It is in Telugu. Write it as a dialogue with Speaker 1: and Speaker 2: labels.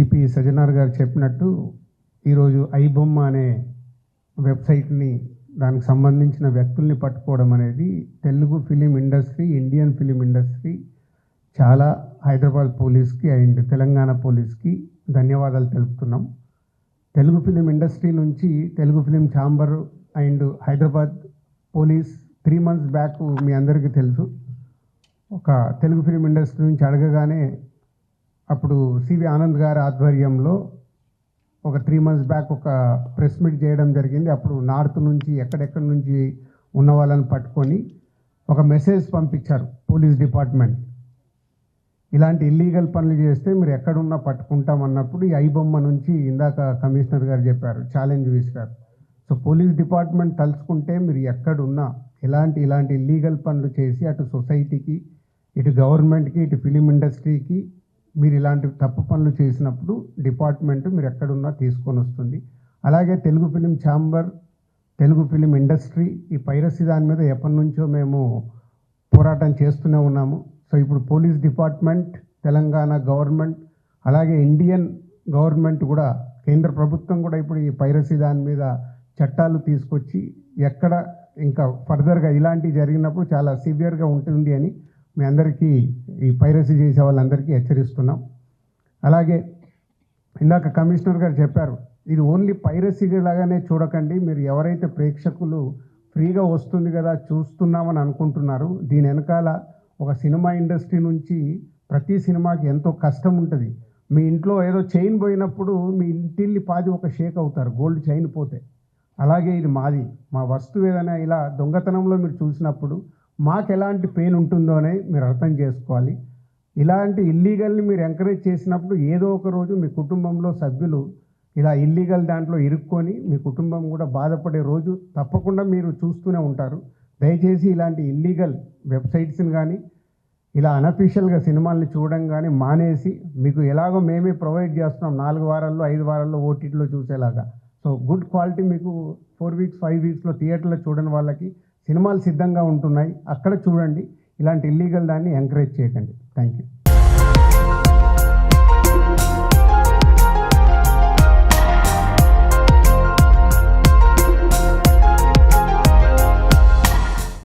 Speaker 1: డీసీపీ సజ్జనార్ గారు చెప్పినట్టు ఈరోజు ఐబొమ్మ అనే వెబ్సైట్ని దానికి సంబంధించిన వ్యక్తుల్ని పట్టుకోవడం అనేది Telugu film industry, Indian film industry చాలా హైదరాబాద్ పోలీస్కి అండ్ తెలంగాణ పోలీస్కి ధన్యవాదాలు తెలుపుతున్నాం. తెలుగు ఫిలిం ఇండస్ట్రీ నుంచి Telugu film chamber and Hyderabad police 3 months back మీ అందరికీ తెలుసు, ఒక తెలుగు ఫిలిం ఇండస్ట్రీ నుంచి అడగగానే అప్పుడు సివి ఆనంద్ గారి ఆధ్వర్యంలో ఒక 3 months బ్యాక్ ఒక ప్రెస్ మీట్ చేయడం జరిగింది. అప్పుడు నార్త్ నుంచి ఎక్కడెక్కడి నుంచి ఉన్న వాళ్ళని పట్టుకొని ఒక మెసేజ్ పంపించారు పోలీస్ డిపార్ట్మెంట్, ఇలాంటి ఇల్లీగల్ పనులు చేస్తే మీరు ఎక్కడున్నా పట్టుకుంటామన్నప్పుడు ఈ ఐబొమ్మ నుంచి ఇందాక కమిషనర్ గారు చెప్పారు, ఛాలెంజ్ విసిరారు. సో పోలీస్ డిపార్ట్మెంట్ తలుచుకుంటే మీరు ఎక్కడున్నా ఇలాంటి ఇల్లీగల్ పనులు చేసి అటు సొసైటీకి, ఇటు గవర్నమెంట్కి, ఇటు ఫిలిం ఇండస్ట్రీకి మీరు ఇలాంటి తప్పు పనులు చేసినప్పుడు డిపార్ట్మెంట్ మీరు ఎక్కడున్నా తీసుకొని వస్తుంది. అలాగే Telugu film chamber, Telugu film industry ఈ పైరసీ దాని మీద ఎప్పటి నుంచో మేము పోరాటం చేస్తూనే ఉన్నాము. సో ఇప్పుడు పోలీస్ డిపార్ట్మెంట్, తెలంగాణ గవర్నమెంట్, అలాగే ఇండియన్ గవర్నమెంట్ కూడా, కేంద్ర ప్రభుత్వం కూడా ఇప్పుడు ఈ పైరసీ దాని మీద చట్టాలు తీసుకొచ్చి ఎక్కడ ఇంకా ఫర్దర్గా ఇలాంటివి జరిగినప్పుడు చాలా సివియర్గా ఉంటుంది అని మీ అందరికీ, ఈ పైరసీ చేసే వాళ్ళందరికీ హెచ్చరిస్తున్నాం. అలాగే ఇందాక కమిషనర్ గారు చెప్పారు, ఇది ఓన్లీ పైరసీ లాగానే చూడకండి, మీరు ఎవరైతే ప్రేక్షకులు ఫ్రీగా వస్తుంది కదా చూస్తున్నామని అనుకుంటున్నారు, దీని వెనకాల ఒక సినిమా ఇండస్ట్రీ నుంచి ప్రతి సినిమాకి ఎంతో కష్టం ఉంటుంది. మీ ఇంట్లో ఏదో చైన్ పోయినప్పుడు మీ ఇంటిల్లి పాది ఒక షేక్ అవుతారు, గోల్డ్ చైన్ పోతే. అలాగే ఇది మాది, మా వస్తువు ఏదైనా ఇలా దొంగతనంలో మీరు చూసినప్పుడు మాకు ఎలాంటి పెయిన్ ఉంటుందో అని మీరు అర్థం చేసుకోవాలి. ఇలాంటి ఇల్లీగల్ని మీరు ఎంకరేజ్ చేసినప్పుడు ఏదో ఒక రోజు మీ కుటుంబంలో సభ్యులు ఇలా ఇల్లీగల్ దాంట్లో ఇరుక్కొని మీ కుటుంబం కూడా బాధపడే రోజు తప్పకుండా మీరు చూస్తూనే ఉంటారు. దయచేసి ఇలాంటి ఇల్లీగల్ వెబ్సైట్స్ని కానీ ఇలా అనఫీషియల్గా సినిమాల్ని చూడడం కానీ మానేసి, మీకు ఎలాగో మేమే ప్రొవైడ్ చేస్తున్నాం 4 వారాల్లో 5 వారాల్లో ఓటీటీలో చూసేలాగా. సో గుడ్ క్వాలిటీ మీకు 4 weeks 5 weeksలో థియేటర్లో చూడని వాళ్ళకి సినిమాలు సిద్ధంగా ఉంటున్నాయి, అక్కడ చూడండి. ఇలాంటి ఇల్లీగల్ దాన్ని ఎంకరేజ్ చేయకండి. Thank you.